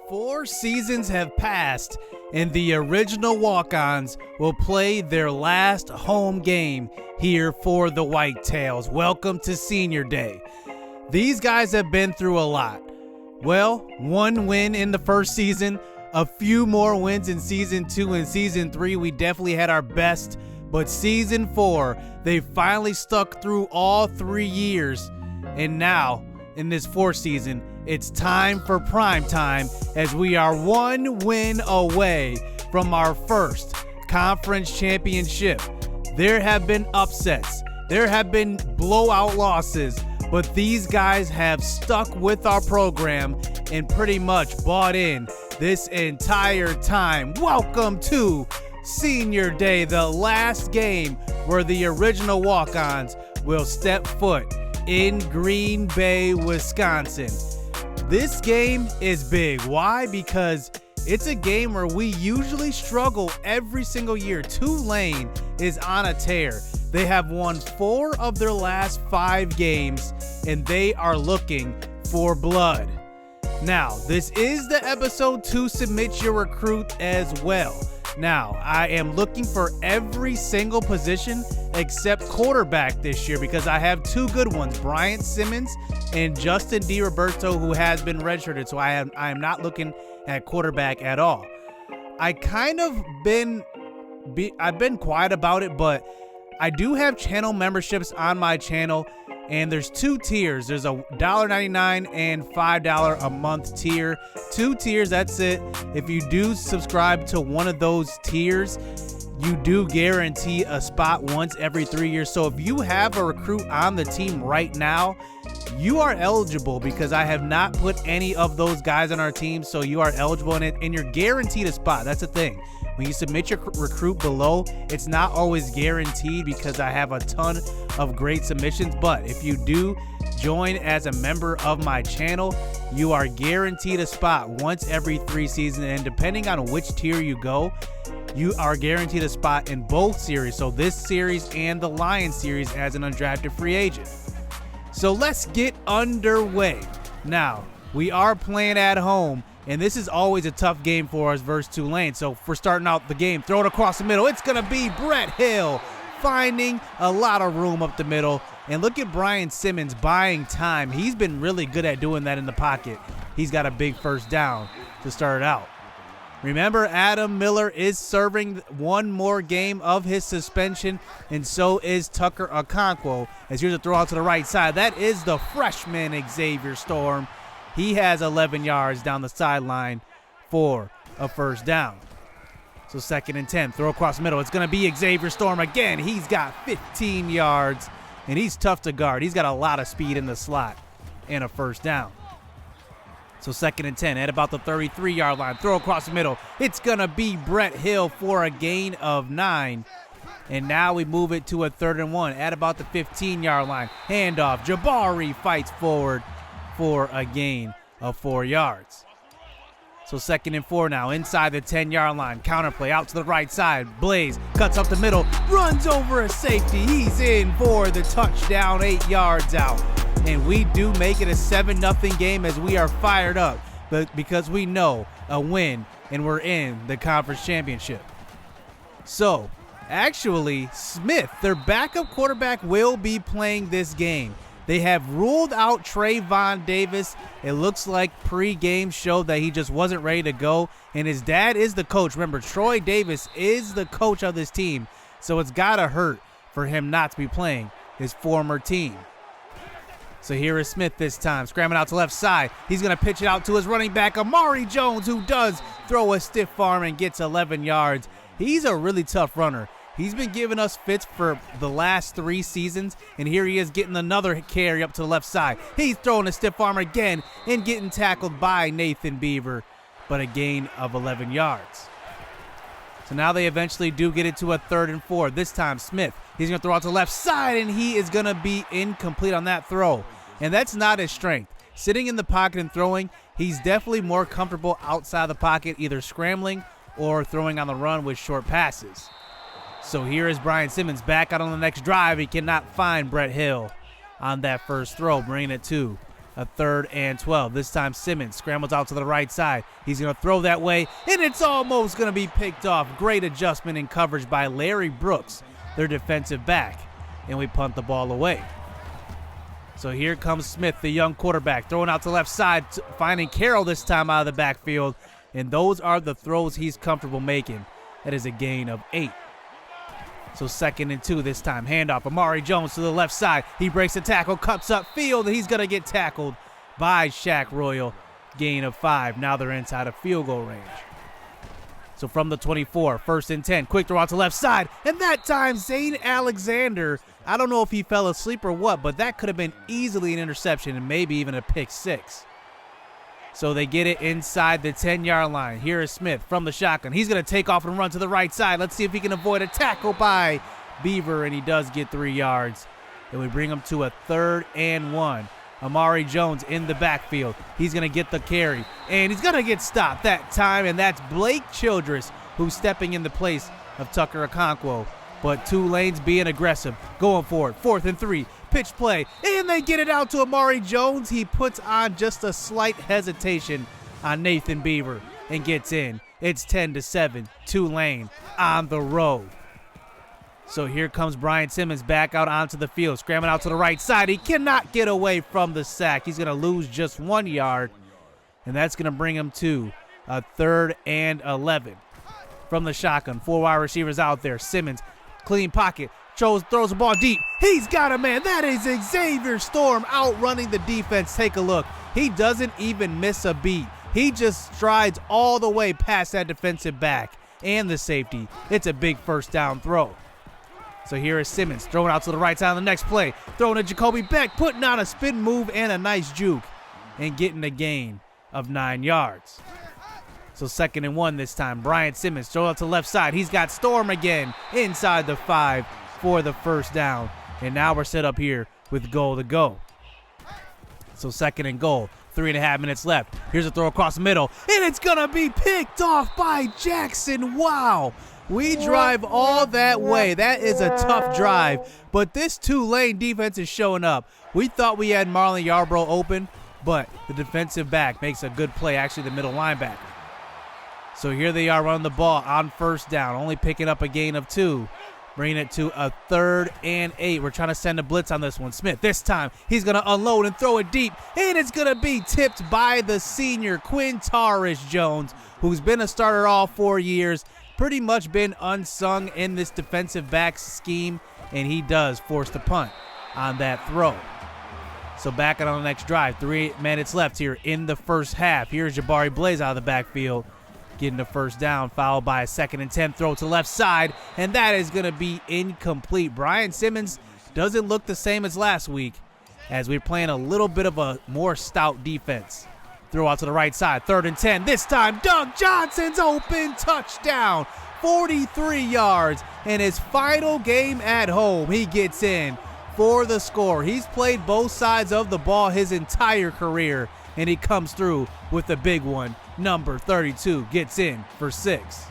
4 seasons have passed, and the original walk-ons will play their last home game here for the Whitetails. Welcome to Senior Day. These guys have been through a lot. Well, 1 win in the first season, a few more wins in Season 2 and Season 3. We definitely had our best, but Season 4, they finally stuck through all 3 years, and now, in this 4th season, it's time for prime time as we are 1 win away from our first conference championship. There have been upsets, there have been blowout losses, but these guys have stuck with our program and pretty much bought in this entire time. Welcome to Senior Day, the last game where the original walk-ons will step foot in Green Bay, Wisconsin. This game is big. Why? Because it's a game where we usually struggle every single year. Tulane is on a tear. They have won 4 of their last 5 games, and they are looking for blood. Now, this is the episode to submit your recruit as well. Now, I am looking for every single position except quarterback this year because I have 2 good ones, Bryant Simmons and Justin DiRoberto, who has been redshirted, so I am not looking at quarterback at all. I've been quiet about it, but I do have channel memberships on my channel, and there's 2 tiers. There's a $1.99 and $5 a month tier. 2 tiers, that's it. If you do subscribe to one of those tiers, you do guarantee a spot once every 3 years. So if you have a recruit on the team right now, you are eligible because I have not put any of those guys on our team. So you are eligible in it, and you're guaranteed a spot. That's the thing. When you submit your recruit below, it's not always guaranteed because I have a ton of great submissions. But if you do join as a member of my channel, you are guaranteed a spot once every 3 seasons. And depending on which tier you go, you are guaranteed a spot in both series. So this series and the Lions series as an undrafted free agent. So let's get underway. Now, we are playing at home, and this is always a tough game for us versus Tulane. So if we're starting out the game, throw it across the middle. It's going to be Brett Hill finding a lot of room up the middle. And look at Brian Simmons buying time. He's been really good at doing that in the pocket. He's got a big first down to start it out. Remember, Adam Miller is serving 1 more game of his suspension, and so is Tucker Okonkwo. As here's a throw out to the right side. That is the freshman Xavier Storm. He has 11 yards down the sideline for a first down. So 2nd and 10, throw across the middle. It's going to be Xavier Storm again. He's got 15 yards, and he's tough to guard. He's got a lot of speed in the slot and a first down. So 2nd and 10 at about the 33-yard line. Throw across the middle. It's going to be Brett Hill for a gain of 9. And now we move it to a 3rd and 1 at about the 15-yard line. Handoff. Jabari fights forward for a gain of 4 yards. So 2nd and 4 now inside the 10-yard line. Counterplay out to the right side. Blaze cuts up the middle. Runs over a safety. He's in for the touchdown, 8 yards out. And we do make it a 7-0 game as we are fired up, but because we know a win and we're in the conference championship. So, actually, Smith, their backup quarterback, will be playing this game. They have ruled out Trayvon Davis. It looks like pre-game showed that he just wasn't ready to go, and his dad is the coach. Remember, Troy Davis is the coach of this team, so it's got to hurt for him not to be playing his former team. So here is Smith this time, scrambling out to left side. He's going to pitch it out to his running back, Amari Jones, who does throw a stiff arm and gets 11 yards. He's a really tough runner. He's been giving us fits for the last 3 seasons, and here he is getting another carry up to the left side. He's throwing a stiff arm again and getting tackled by Nathan Beaver, but a gain of 11 yards. So now they eventually do get it to a 3rd and 4. This time Smith, he's going to throw out to the left side, and he is going to be incomplete on that throw. And that's not his strength. Sitting in the pocket and throwing, he's definitely more comfortable outside the pocket, either scrambling or throwing on the run with short passes. So here is Brian Simmons back out on the next drive. He cannot find Brett Hill on that first throw, bringing it to a 3rd and 12. This time Simmons scrambles out to the right side. He's going to throw that way, and it's almost going to be picked off. Great adjustment in coverage by Larry Brooks, their defensive back, and we punt the ball away. So here comes Smith, the young quarterback, throwing out to the left side, finding Carroll this time out of the backfield, and those are the throws he's comfortable making. That is a gain of 8. So 2nd and 2 this time. Handoff. Amari Jones to the left side. He breaks the tackle, cuts up field, and he's going to get tackled by Shaq Royal. Gain of 5. Now they're inside of field goal range. So from the 24, 1st and 10. Quick throw out to left side. And that time, Zane Alexander, I don't know if he fell asleep or what, but that could have been easily an interception and maybe even a pick 6. So they get it inside the 10-yard line. Here is Smith from the shotgun. He's going to take off and run to the right side. Let's see if he can avoid a tackle by Beaver, and he does get 3 yards. And we bring him to a 3rd and 1. Amari Jones in the backfield. He's going to get the carry, and he's going to get stopped that time, and that's Blake Childress who's stepping in the place of Tucker Okonkwo. But Tulane's being aggressive, going for it. 4th and 3. Pitch play, and they get it out to Amari Jones. He puts on just a slight hesitation on Nathan Beaver and gets in. It's 10-7, Tulane on the road. So here comes Brian Simmons back out onto the field, scrambling out to the right side. He cannot get away from the sack. He's going to lose just 1 yard, and that's going to bring him to a 3rd and 11. From the shotgun, 4 wide receivers out there. Simmons, clean pocket. Throws the ball deep. He's got a man. That is Xavier Storm outrunning the defense. Take a look. He doesn't even miss a beat. He just strides all the way past that defensive back and the safety. It's a big 1st down throw. So here is Simmons throwing out to the right side on the next play. Throwing to Jacoby Beck, putting on a spin move and a nice juke and getting a gain of 9 yards. So 2nd and 1 this time. Brian Simmons throw out to the left side. He's got Storm again inside the 5 for the 1st down. And now we're set up here with goal to go. So 2nd and goal. 3.5 minutes left. Here's a throw across the middle. And it's going to be picked off by Jackson. Wow. We drive all that way. That is a tough drive. But this Tulane defense is showing up. We thought we had Marlon Yarbrough open, but the defensive back makes a good play, actually the middle linebacker. So here they are running the ball on 1st down, only picking up a gain of 2. Bringing it to a 3rd and 8. We're trying to send a blitz on this one. Smith, this time, he's going to unload and throw it deep. And it's going to be tipped by the senior, Quintarish Jones, who's been a starter all 4 years. Pretty much been unsung in this defensive back scheme. And he does force the punt on that throw. So back on the next drive. 3 minutes left here in the 1st half. Here's Jabari Blaze out of the backfield, getting the 1st down, followed by a 2nd and 10 throw to the left side, and that is going to be incomplete. Brian Simmons doesn't look the same as last week, as we're playing a little bit of a more stout defense. Throw out to the right side, 3rd and 10. This time, Doug Johnson's open touchdown, 43 yards, and his final game at home, he gets in for the score. He's played both sides of the ball his entire career, and he comes through with a big one. Number 32 gets in for 6.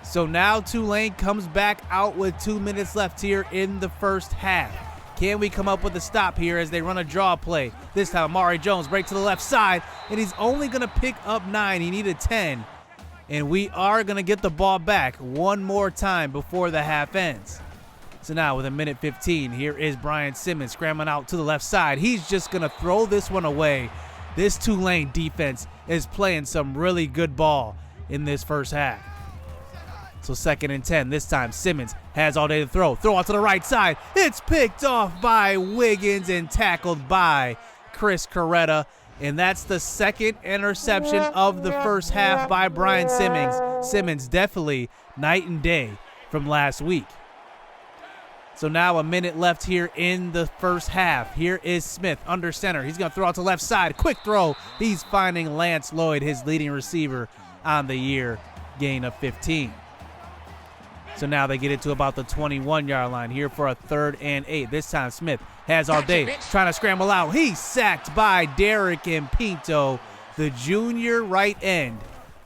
So now Tulane comes back out with 2 minutes left here in the 1st half. Can we come up with a stop here as they run a draw play? This time, Amari Jones break to the left side, and he's only going to pick up 9. He needed 10. And we are going to get the ball back one more time before the half ends. So now with 1:15, here is Brian Simmons scrambling out to the left side. He's just going to throw this one away. This Tulane defense is playing some really good ball in this 1st half. So 2nd and 10. This time Simmons has all day to throw. Throw out to the right side. It's picked off by Wiggins and tackled by Chris Coretta. And that's the 2nd interception of the 1st half by Brian Simmons. Simmons definitely night and day from last week. So now 1 minute left here in the 1st half. Here is Smith under center. He's going to throw out to the left side. Quick throw. He's finding Lance Lloyd, his leading receiver on the year. Gain of 15. So now they get it to about the 21-yard line here for a 3rd and 8. This time Smith has all day trying to scramble out. He's sacked by Derek and Pinto, the junior right end.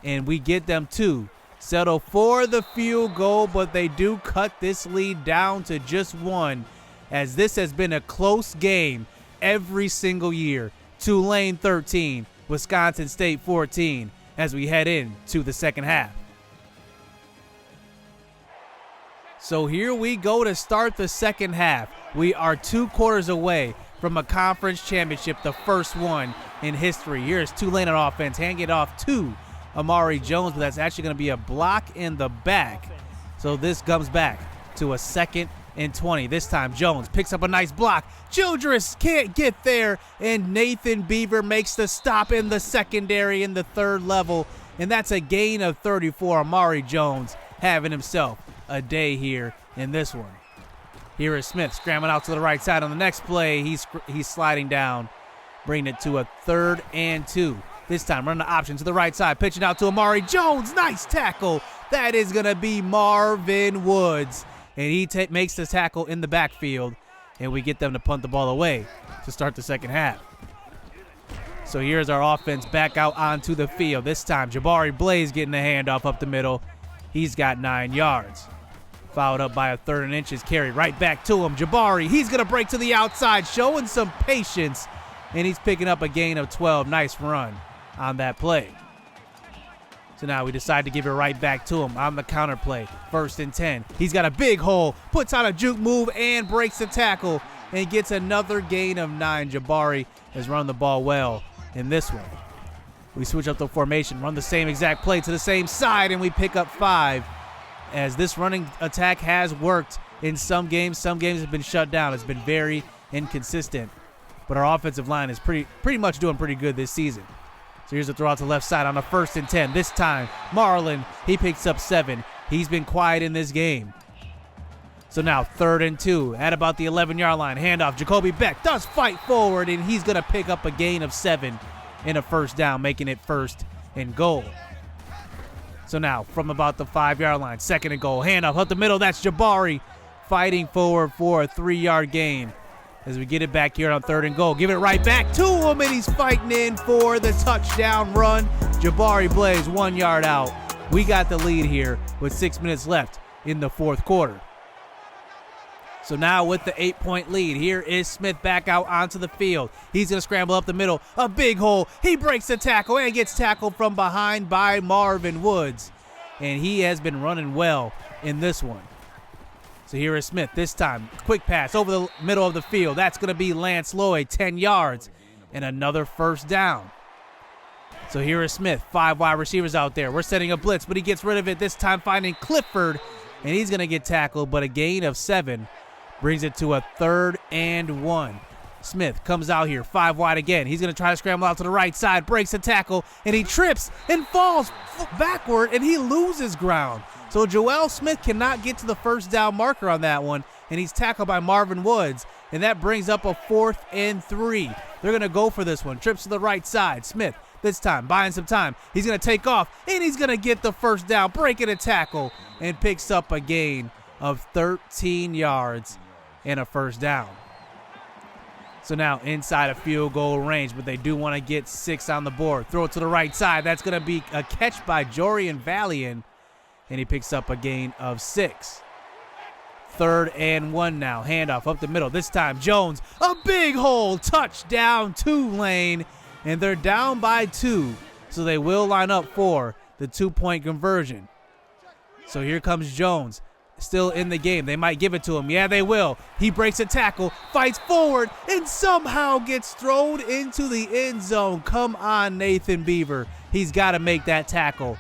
And we get them to settle for the field goal, but they do cut this lead down to just 1, as this has been a close game every single year. Tulane 13, Wisconsin State 14 as we head into the second half. So here we go to start the second half. We are 2 quarters away from a conference championship, the first one in history. Here's Tulane on offense, handing it off to Amari Jones, but that's actually going to be a block in the back. So this comes back to a 2nd and 20. This time Jones picks up a nice block. Childress can't get there, and Nathan Beaver makes the stop in the secondary in the 3rd level, and that's a gain of 34. Amari Jones having himself a day here in this one. Here is Smith scrambling out to the right side on the next play. He's sliding down, bringing it to a 3rd and 2. This time running the option to the right side, pitching out to Amari Jones. Nice tackle. That is going to be Marvin Woods, and he makes the tackle in the backfield, and we get them to punt the ball away to start the second half. So here's our offense back out onto the field. This time Jabari Blaze getting the handoff up the middle. He's got 9 yards. Fouled up by a 3rd and inches carry right back to him. Jabari, he's going to break to the outside, showing some patience, and he's picking up a gain of 12. Nice run on that play. So now we decide to give it right back to him on the counter play. 1st and 10. He's got a big hole, puts on a juke move, and breaks the tackle, and gets another gain of 9. Jabari has run the ball well in this one. We switch up the formation, run the same exact play to the same side, and we pick up 5. As this running attack has worked in some games have been shut down. It's been very inconsistent. But our offensive line is pretty much doing pretty good this season. So here's a throw out to the left side on a 1st and 10. This time, Marlin, he picks up 7. He's been quiet in this game. So now 3rd and 2 at about the 11-yard line. Handoff. Jacoby Beck does fight forward, and he's going to pick up a gain of 7 in a 1st down, making it 1st and goal. So now from about the 5-yard line, 2nd and goal. Handoff up the middle. That's Jabari fighting forward for a 3-yard gain. As we get it back here on 3rd and goal. Give it right back to him, and he's fighting in for the touchdown run. Jabari Blaze 1 yard out. We got the lead here with 6 minutes left in the 4th quarter. So now with the 8-point lead, here is Smith back out onto the field. He's going to scramble up the middle. A big hole. He breaks the tackle and gets tackled from behind by Marvin Woods. And he has been running well in this one. So here is Smith this time. Quick pass over the middle of the field. That's going to be Lance Lloyd, 10 yards, and another 1st down. So here is Smith, 5 wide receivers out there. We're setting a blitz, but he gets rid of it, this time finding Clifford, and he's going to get tackled, but a gain of 7 brings it to a 3rd and 1. Smith comes out here, 5 wide again. He's going to try to scramble out to the right side, breaks the tackle, and he trips and falls backward, and he loses ground. So Joel Smith cannot get to the 1st down marker on that one, and he's tackled by Marvin Woods, and that brings up a 4th and 3. They're going to go for this one. Trips to the right side. Smith, this time, buying some time. He's going to take off, and he's going to get the 1st down, breaking a tackle, and picks up a gain of 13 yards and a 1st down. So now inside a field goal range, but they do want to get 6 on the board. Throw it to the right side. That's going to be a catch by Jorian Valian, and he picks up a gain of 6. 3rd and 1 now. Handoff up the middle. This time Jones, a big hole. Touchdown Tulane, and they're down by 2, so they will line up for the 2-point conversion. So here comes Jones. Still in the game. They might give it to him. Yeah, they will. He breaks a tackle, fights forward, and somehow gets thrown into the end zone. Come on, Nathan Beaver. He's got to make that tackle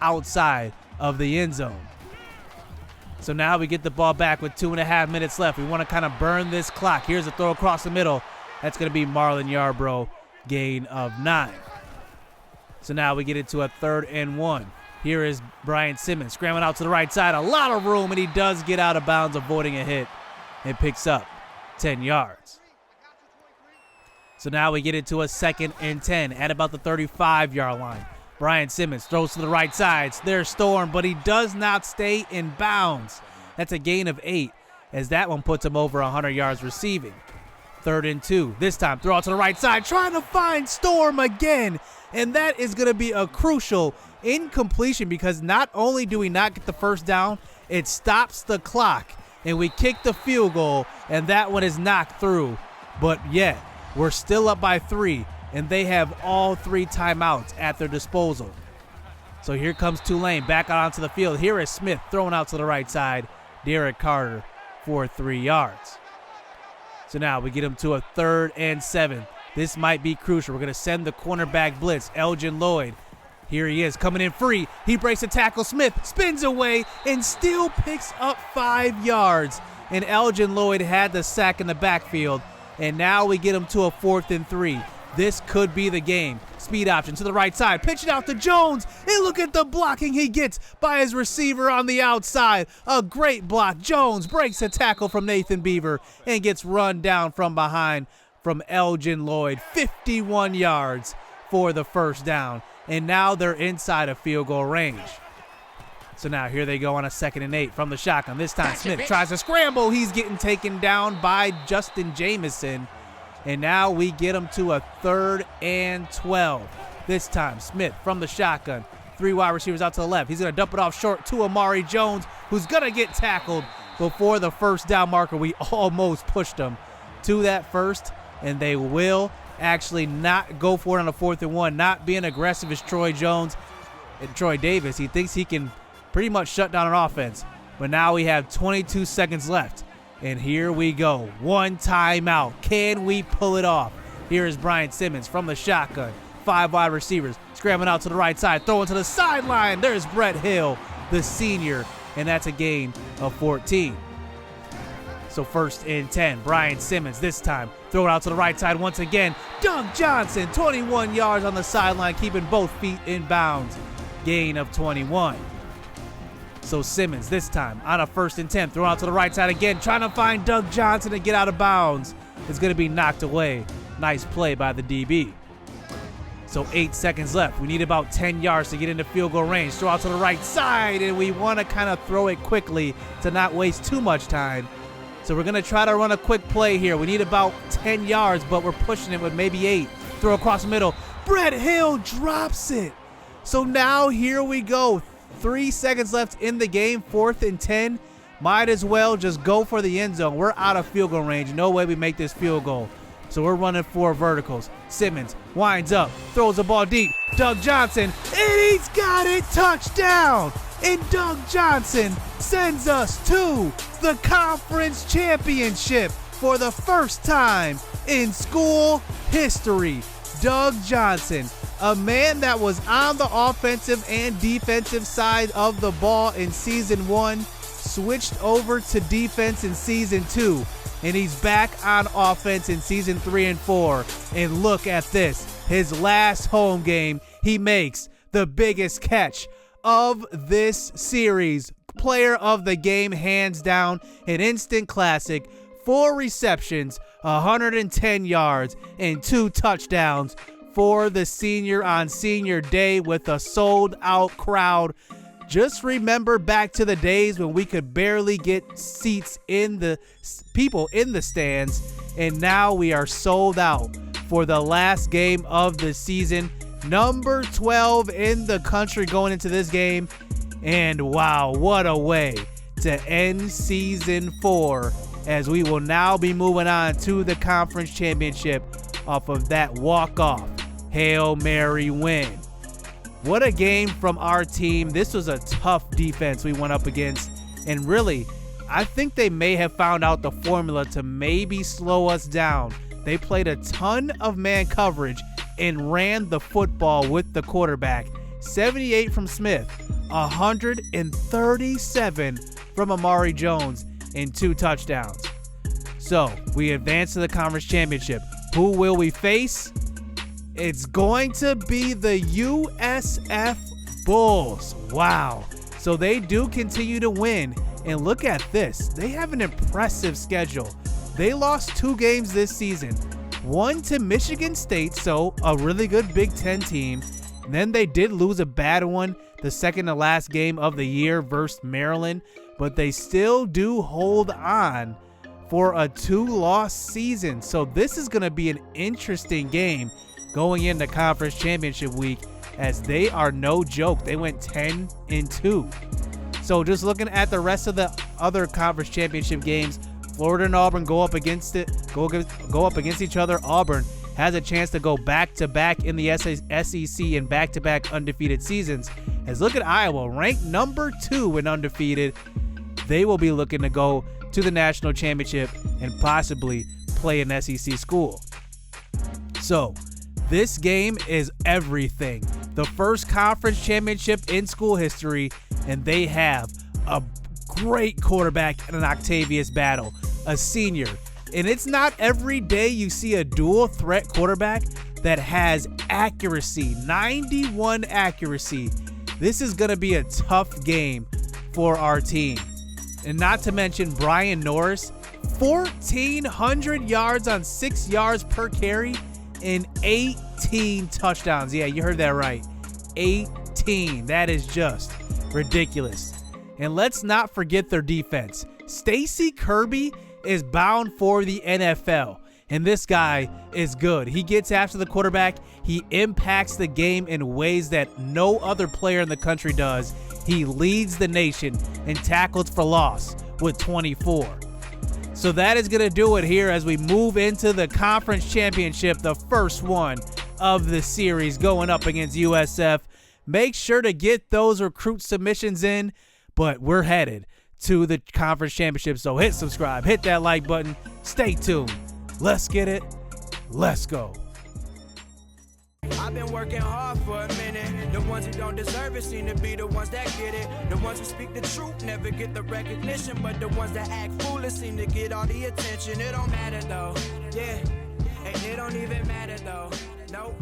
outside of the end zone. So now we get the ball back with 2.5 minutes left. We want to kind of burn this clock. Here's a throw across the middle. That's going to be Marlon Yarbrough, gain of 9. So now we get it to a 3rd and 1. Here is Brian Simmons scrambling out to the right side. A lot of room, and he does get out of bounds, avoiding a hit, and picks up 10 yards. So now we get it to a 2nd and 10 at about the 35-yard line. Brian Simmons throws to the right side. There's Storm, but he does not stay in bounds. That's a gain of 8, as that one puts him over 100 yards receiving. 3rd and 2. This time, throw out to the right side, trying to find Storm again. And that is going to be a crucial incompletion, because not only do we not get the 1st down, it stops the clock, and we kick the field goal, and that one is knocked through. But yet, We're still up by 3, and they have all 3 timeouts at their disposal. So here comes Tulane back out onto the field. Here is Smith throwing out to the right side. Derek Carter for 3 yards. So now we get him to a 3rd and 7. This might be crucial. We're going to send the cornerback blitz. Elgin Lloyd. Here he is coming in free. He breaks a tackle. Smith spins away and still picks up 5 yards. And Elgin Lloyd had the sack in the backfield. And now we get him to a 4th and 3. This could be the game. Speed option to the right side. Pitch it out to Jones. And look at the blocking he gets by his receiver on the outside. A great block. Jones breaks a tackle from Nathan Beaver and gets run down from behind from Elgin Lloyd. 51 yards for the first down. And now they're inside of field goal range. So now here they go on a 2nd and 8 from the shotgun. This time Smith tries to scramble. He's getting taken down by Justin Jamison. And now we get him to a 3rd and 12. This time Smith from the shotgun. 3 wide receivers out to the left. He's going to dump it off short to Amari Jones, who's going to get tackled before the first down marker. We almost pushed him to that first, and they will actually not go for it on a 4th and 1. Not being aggressive as Troy Davis. He thinks he can pretty much shut down an offense. But now we have 22 seconds left. And here we go. 1 timeout. Can we pull it off? Here is Brian Simmons from the shotgun. 5 wide receivers. Scrambling out to the right side. Throwing to the sideline. There's Brett Hill, the senior. And that's a gain of 14. So 1st and 10. Brian Simmons this time. Throw it out to the right side once again. Doug Johnson, 21 yards on the sideline, keeping both feet in bounds. Gain of 21. So Simmons this time on a 1st and 10. Throw out to the right side again, trying to find Doug Johnson to get out of bounds. It's going to be knocked away. Nice play by the DB. So 8 seconds left. We need about 10 yards to get into field goal range. Throw out to the right side, and we want to kind of throw it quickly to not waste too much time. So we're going to try to run a quick play here. We need about 10 yards, but we're pushing it with maybe 8. Throw across the middle. Brett Hill drops it. So now here we go. 3 seconds left in the game, 4th and 10. Might as well just go for the end zone. We're out of field goal range. No way we make this field goal. So we're running 4 verticals. Simmons winds up, throws the ball deep. Doug Johnson, and he's got it. Touchdown. And Doug Johnson sends us to the conference championship for the first time in school history. Doug Johnson, a man that was on the offensive and defensive side of the ball in season 1, switched over to defense in season 2, and he's back on offense in season 3 and 4. And look at this. His last home game, he makes the biggest catch of this series. Player of the game, hands down, an instant classic. 4 receptions, 110 yards, and 2 touchdowns for the senior on senior day with a sold-out crowd. Just remember back to the days when we could barely get seats in the people in the stands, and now we are sold out for the last game of the season. Number 12 in the country going into this game, and wow, what a way to end season 4, as we will now be moving on to the conference championship off of that walk-off Hail Mary win. What a game from our team. This was a tough defense we went up against, and really, I think they may have found out the formula to maybe slow us down. They played a ton of man coverage and ran the football with the quarterback. 78 from Smith, 137 from Amari Jones, and 2 touchdowns. So we advance to the conference championship. Who will we face? It's going to be the USF Bulls. Wow. So they do continue to win. And look at this. They have an impressive schedule. They lost 2 games this season. One to Michigan State, so a really good Big Ten team. And then they did lose a bad one, the second to last game of the year versus Maryland. But they still do hold on for a 2-loss season. So this is going to be an interesting game going into conference championship week, as they are no joke. They went 10-2. So just looking at the rest of the other conference championship games, Florida and Auburn go up against each other, Auburn has a chance to go back-to-back in the SEC and back-to-back undefeated seasons. As look at Iowa, ranked number 2 in undefeated. They will be looking to go to the national championship and possibly play an SEC school. So this game is everything. The first conference championship in school history, and they have a great quarterback in an Octavius battle, a senior. And it's not every day you see a dual threat quarterback that has accuracy, 91 accuracy. This is going to be a tough game for our team. And not to mention Brian Norris, 1,400 yards on 6 yards per carry and 18 touchdowns. Yeah, you heard that right. 18. That is just ridiculous. And let's not forget their defense. Stacy Kirby is bound for the NFL, and this guy is good. He gets after the quarterback. He impacts the game in ways that no other player in the country does. He leads the nation in tackles for loss with 24. So that is going to do it here as we move into the conference championship, the first one of the series going up against USF. Make sure to get those recruit submissions in, but we're headed to the conference championship. So hit subscribe, hit that like button, stay tuned. Let's get it. Let's go. I've been working hard for a minute. The ones who don't deserve it seem to be the ones that get it. The ones who speak the truth never get the recognition, but the ones that act foolish seem to get all the attention. It don't matter though, yeah, and it don't even matter though, nope.